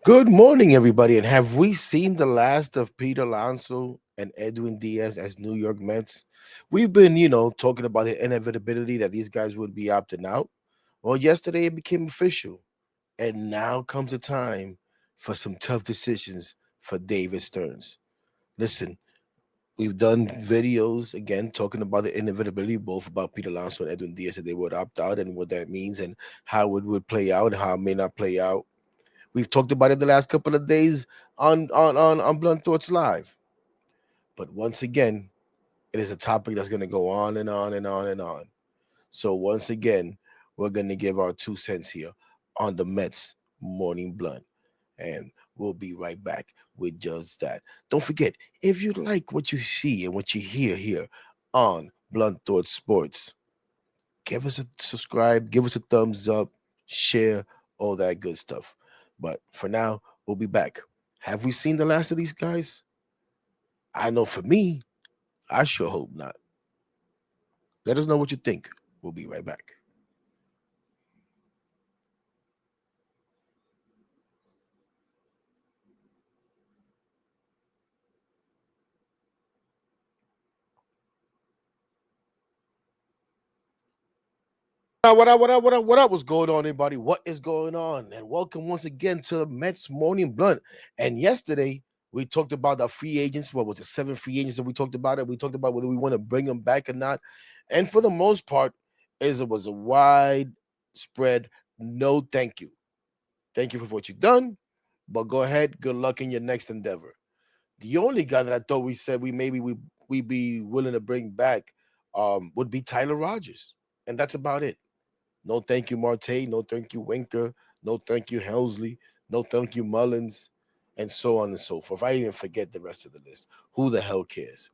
Good morning, everybody. And have we seen the last of Pete Alonso and Edwin Diaz as New York Mets? We've been, talking about the inevitability that these guys would be opting out. Well, yesterday it became official. And now comes the time for some tough decisions for David Stearns. Listen, we've done videos again talking about the inevitability, both about Pete Alonso and Edwin Diaz, that they would opt out and what that means and how it would play out, how it may not play out. We've talked about it the last couple of days on Blunt Thoughts Live. But once again, it is a topic that's going to go on and on and on and on. So once again, we're going to give our 2 cents here on the Mets Morning Blunt. And we'll be right back with just that. Don't forget, if you like what you see and what you hear here on Blunt Thoughts Sports, give us a subscribe, give us a thumbs up, share, all that good stuff. But for now, we'll be back. Have we seen the last of these guys? I know for me, I sure hope not. Let us know what you think. We'll be right back. What up? What's going on, everybody? What is going on? And welcome once again to the Mets Morning Blunt. And yesterday, we talked about the free agents. What was it? 7 free agents that we talked about it. We talked about whether we want to bring them back or not. And for the most part, is it was a wide spread no thank you. Thank you for what you've done, but go ahead. Good luck in your next endeavor. The only guy that I thought we said we be willing to bring back would be Tyler Rogers. And that's about it. No thank you, Marte. No thank you, Winker. No thank you, Helsley. No thank you, Mullins, and so on and so forth. I even forget the rest of the list. Who the hell cares?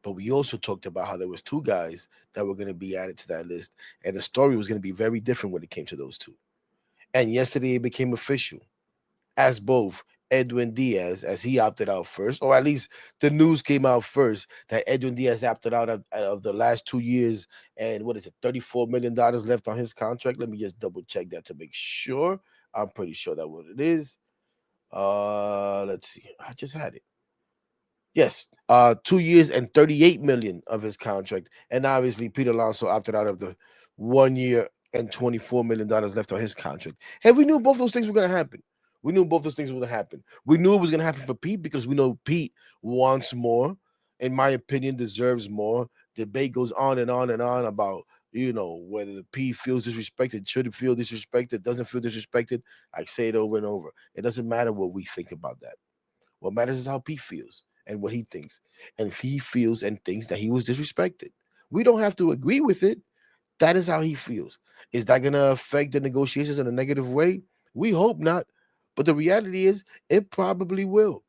But we also talked about how there was two guys that were going to be added to that list, and the story was going to be very different when it came to those two. And yesterday it became official as both Edwin Diaz, as he opted out first, or at least the news came out first that Edwin Diaz opted out of the last 2 years, and what is it, $34 million left on his contract. Let me just double check that to make sure. I'm pretty sure that's what it is. Let's see. I just had it. Yes, 2 years and 38 million of his contract, and obviously Peter Alonso opted out of the 1 year and $24 million left on his contract. And we knew both those things were going to happen. We knew both those things were going to happen. We knew it was going to happen for Pete because we know Pete wants more. In my opinion, deserves more. Debate goes on and on and on about whether the Pete feels disrespected, should it feel disrespected, doesn't feel disrespected. I say it over and over. It doesn't matter what we think about that. What matters is how Pete feels and what he thinks. And if he feels and thinks that he was disrespected, we don't have to agree with it. That is how he feels. Is that going to affect the negotiations in a negative way? We hope not. But the reality is, it probably will.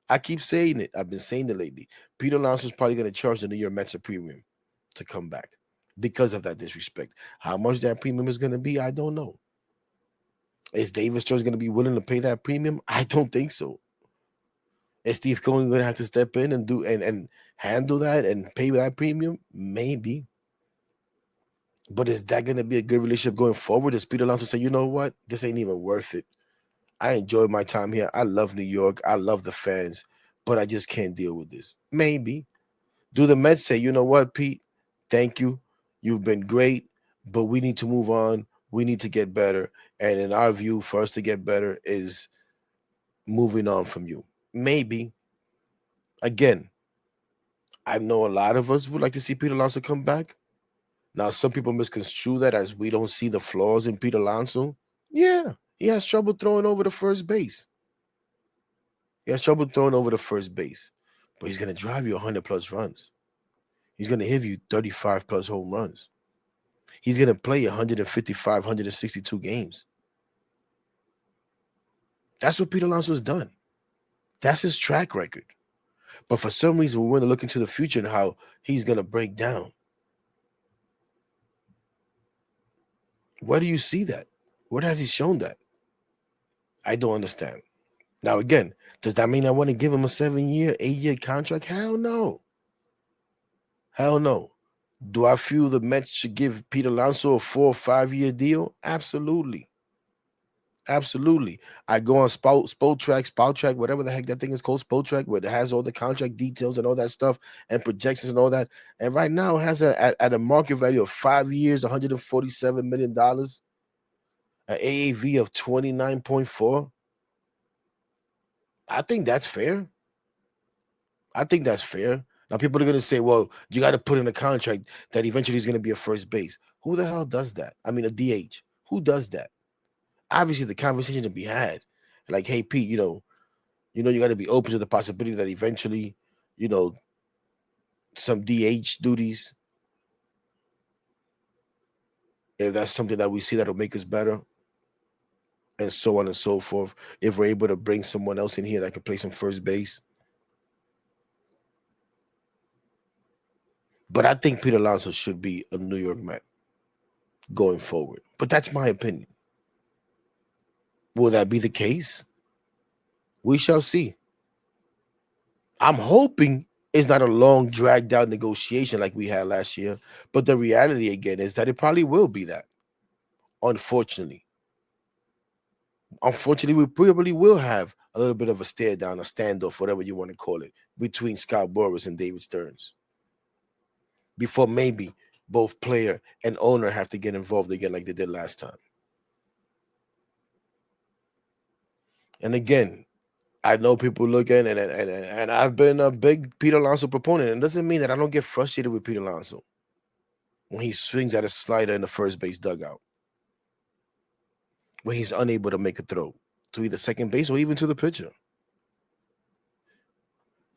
I keep saying it. I've been saying it lately. Peter Alonso is probably going to charge the New York Mets a premium to come back because of that disrespect. How much that premium is going to be, I don't know. Is David Stearns going to be willing to pay that premium? I don't think so. Is Steve Cohen going to have to step in and do and handle that and pay that premium? Maybe. But is that going to be a good relationship going forward? Does Peter Alonso say, you know what? This ain't even worth it. I enjoy my time here. I love New York. I love the fans, but I just can't deal with this. Maybe. Do the Mets say, you know what, Pete? Thank you. You've been great, but we need to move on. We need to get better. And in our view, for us to get better is moving on from you. Maybe. Again, I know a lot of us would like to see Pete Alonso come back. Now, some people misconstrue that as we don't see the flaws in Pete Alonso. Yeah, he has trouble throwing over the first base. He has trouble throwing over the first base, but he's going to drive you 100 plus runs. He's going to hit you 35 plus home runs. He's going to play 155, 162 games. That's what Pete Alonso has done. That's his track record. But for some reason, we want to look into the future and how he's going to break down. Where do you see that? Where has he shown that? I don't understand. Now, again, does that mean I want to give him a 7 year, 8 year contract? Hell no. Hell no. Do I feel the Mets should give Pete Alonso a 4 or 5 year deal? Absolutely. Absolutely. I go on Spout Track, whatever the heck that thing is called, Spout Track, where it has all the contract details and all that stuff and projections and all that. And right now it has at a market value of 5 years, $147 million, an AAV of 29.4. I think that's fair. I think that's fair. Now people are gonna say, well, you got to put in a contract that eventually is gonna be a first base. Who the hell does that? I mean, a DH. Who does that? Obviously, the conversation to be had, like, hey Pete, you got to be open to the possibility that eventually, you know, some DH duties, if that's something that we see that'll make us better, and so on and so forth. If we're able to bring someone else in here that can play some first base, but I think Peter Alonso should be a New York Met going forward. But that's my opinion. Will that be the case? We shall see. I'm hoping it's not a long, dragged out negotiation like we had last year. But the reality again is that it probably will be that. Unfortunately, we probably will have a little bit of a stare down, a standoff, whatever you want to call it, between Scott Boras and David Stearns before maybe both player and owner have to get involved again like they did last time. And again, I know people look at and I've been a big Peter Alonso proponent. And it doesn't mean that I don't get frustrated with Peter Alonso when he swings at a slider in the first base dugout, when he's unable to make a throw to either second base or even to the pitcher.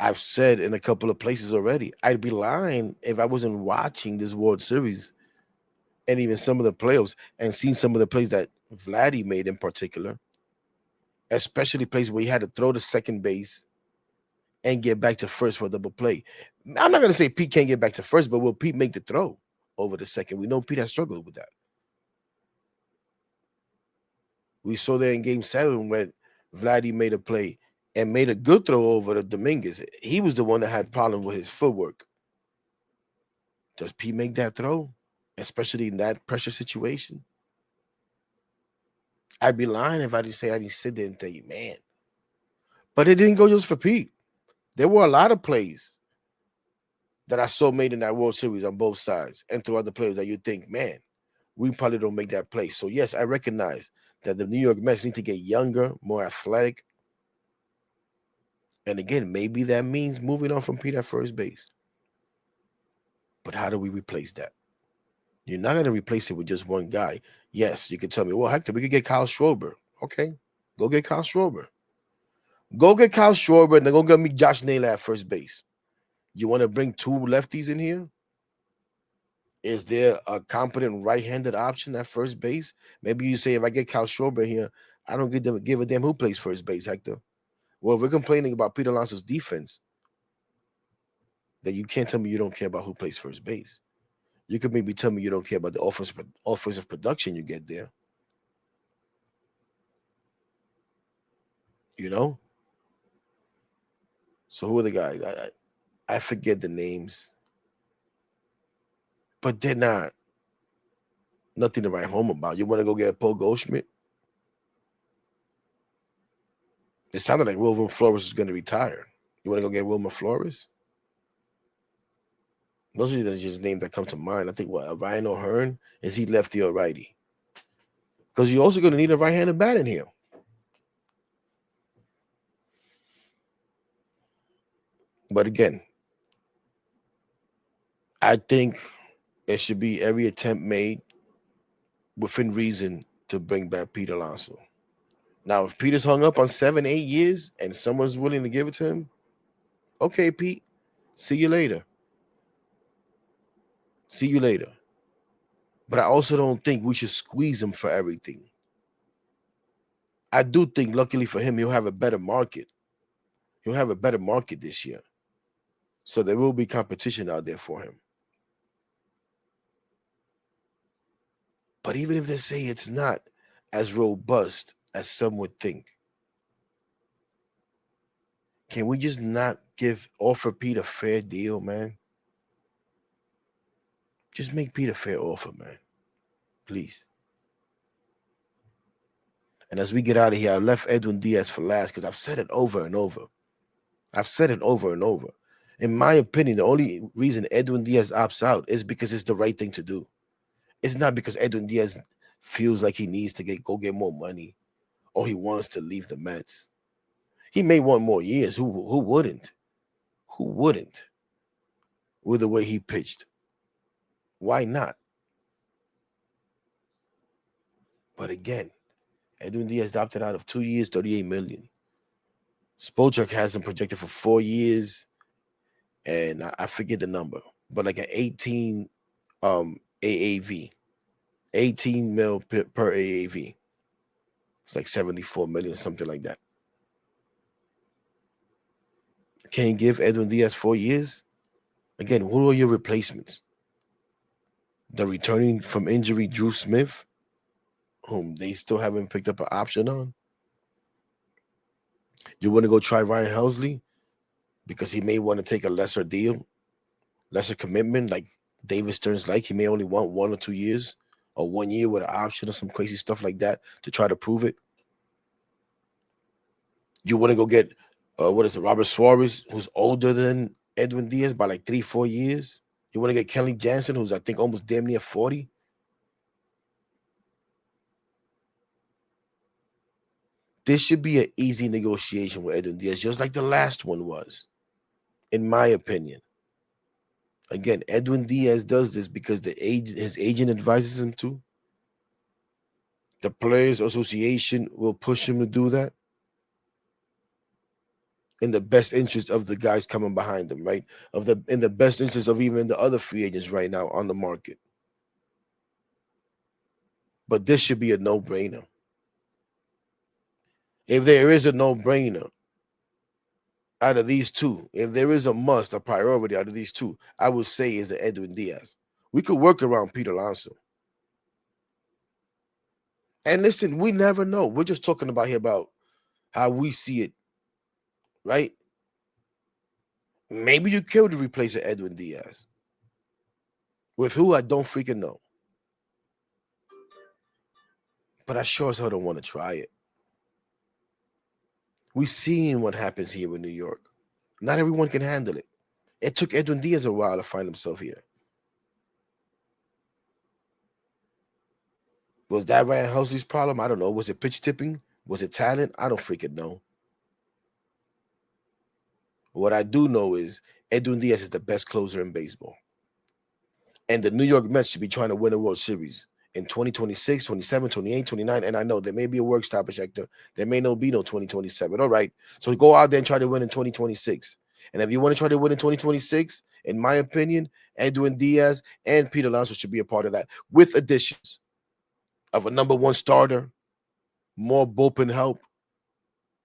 I've said in a couple of places already, I'd be lying if I wasn't watching this World Series and even some of the playoffs and seeing some of the plays that Vladdy made in particular, especially plays where he had to throw to second base and get back to first for a double play. I'm not going to say Pete can't get back to first, but will Pete make the throw over the second? We know Pete has struggled with that. We saw that in game 7 when Vladdy made a play and made a good throw over to Dominguez. He was the one that had problems with his footwork. Does Pete make that throw, especially in that pressure situation? I'd be lying if I didn't say I didn't sit there and tell you, man. But it didn't go just for Pete. There were a lot of plays that I saw made in that World Series on both sides and through other players that you think, man, we probably don't make that play. So, yes, I recognize that the New York Mets need to get younger, more athletic. And again, maybe that means moving on from Pete at first base. But how do we replace that? You're not going to replace it with just one guy. Yes, you could tell me, well, Hector, we could get Kyle Schwarber. Okay, go get Kyle Schwarber. Go get Kyle Schwarber and then go get me Josh Naylor at first base. You want to bring two lefties in here? Is there a competent right-handed option at first base? Maybe you say, if I get Kyle Schwarber here, I don't give a damn who plays first base, Hector. Well, if we're complaining about Peter Alonso's defense, then you can't tell me you don't care about who plays first base. You could maybe tell me you don't care about the offensive production you get there. You know. So who are the guys? I forget the names, but they're not nothing to write home about. You want to go get Paul Goldschmidt? It sounded like Wilmer Flores was going to retire. You want to go get Wilmer Flores? Those are just names that come to mind. I think what Ryan O'Hearn, is he lefty or righty? Because you're also going to need a right-handed bat in here. But again, I think it should be every attempt made within reason to bring back Pete Alonso. Now, if Peter's hung up on 7, 8 years and someone's willing to give it to him, okay, Pete, see you later. See you later. But I also don't think we should squeeze him for everything. I do think, luckily for him, he'll have a better market. He'll have a better market this year. So there will be competition out there for him. But even if they say it's not as robust as some would think, can we just not offer Pete a fair deal, man? Just make Pete a fair offer, man. Please. And as we get out of here, I left Edwin Diaz for last because I've said it over and over. I've said it over and over. In my opinion, the only reason Edwin Diaz opts out is because it's the right thing to do. It's not because Edwin Diaz feels like he needs to get more money or he wants to leave the Mets. He may want more years. Who wouldn't? Who wouldn't? With the way he pitched, why not? But again, Edwin Diaz opted out of 2 years, 38 million. Spolchuk has him projected for 4 years, and I forget the number, but like an 18 AAV, 18 mil per AAV. It's like 74 million, something like that. Can you give Edwin Diaz 4 years? Again, who are your replacements? The returning from injury Drew Smith, whom they still haven't picked up an option on. You want to go try Ryan Helsley because he may want to take a lesser deal, lesser commitment, like David Stearns like. He may only want 1 or 2 years or 1 year with an option or some crazy stuff like that to try to prove it. You want to go get, what is it, Robert Suarez, who's older than Edwin Diaz by like 3, 4 years. You want to get Kenley Jansen, who's I think almost damn near 40. This should be an easy negotiation with Edwin Diaz, just like the last one was, in my opinion. Again, Edwin Diaz does this because his agent advises him to. The Players Association will push him to do that in the best interest of the guys coming behind them, right? In the best interest of even the other free agents right now on the market. But this should be a no-brainer. If there is a no-brainer out of these two, if there is a must, a priority out of these two, I would say is the Edwin Diaz. We could work around Pete Alonso. And listen, we never know. We're just talking about here about how we see it, right? Maybe you could replace Edwin Diaz. With who, I don't freaking know. But I sure as hell don't want to try it. We seeing what happens here in New York. Not everyone can handle it. It took Edwin Diaz a while to find himself here. Was that Ryan Helsley's problem? I don't know. Was it pitch tipping? Was it talent? I don't freaking know. What I do know is Edwin Diaz is the best closer in baseball. And the New York Mets should be trying to win a World Series in 2026, 27, 28, 29. And I know there may be a work stoppage, Hector. There may not be no 2027. All right. So go out there and try to win in 2026. And if you want to try to win in 2026, in my opinion, Edwin Diaz and Pete Alonso should be a part of that with additions of a number one starter, more bullpen help,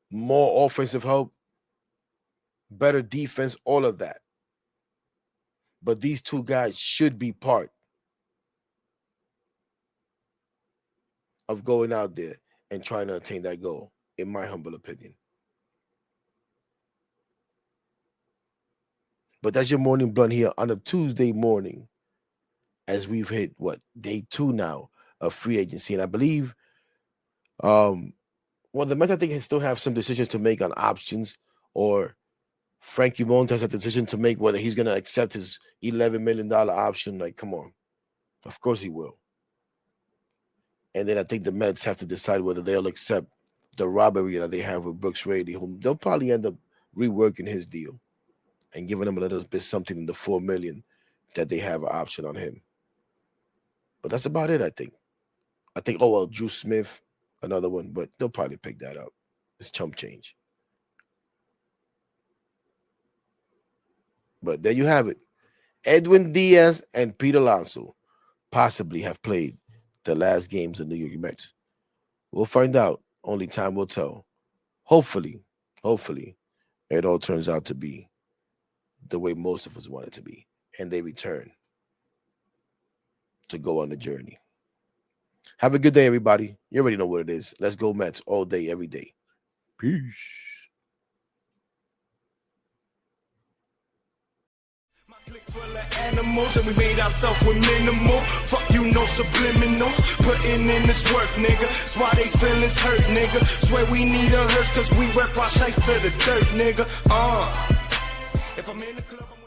more offensive help, better defense, all of that. But these two guys should be part of going out there and trying to attain that goal, in my humble opinion. But that's your morning blunt here on a Tuesday morning, as we've hit what day 2 now of free agency, and I believe, um, well, the Mets I think still have some decisions to make on options, or Frankie Montas has a decision to make whether he's going to accept his $11 million option. Like, come on, of course he will. And then I think the Mets have to decide whether they'll accept the robbery that they have with Brooks Raley, whom they'll probably end up reworking his deal and giving him a little bit something in the 4 million that they have an option on him. But that's about it, I think. Oh well, Drew Smith, another one, but they'll probably pick that up. It's chump change. But there you have it. Edwin Diaz and Pete Alonso possibly have played the last games of New York Mets. We'll find out. Only time will tell. Hopefully, it all turns out to be the way most of us want it to be. And they return to go on the journey. Have a good day, everybody. You already know what it is. Let's go Mets all day, every day. Peace. Full of animals and we made ourselves with minimal. Fuck you, no subliminals. Putting in this work, nigga. That's why they feelings hurt, nigga. Swear we need a hearse cause we rep our shites to the dirt, nigga. If I'm in the club, I'm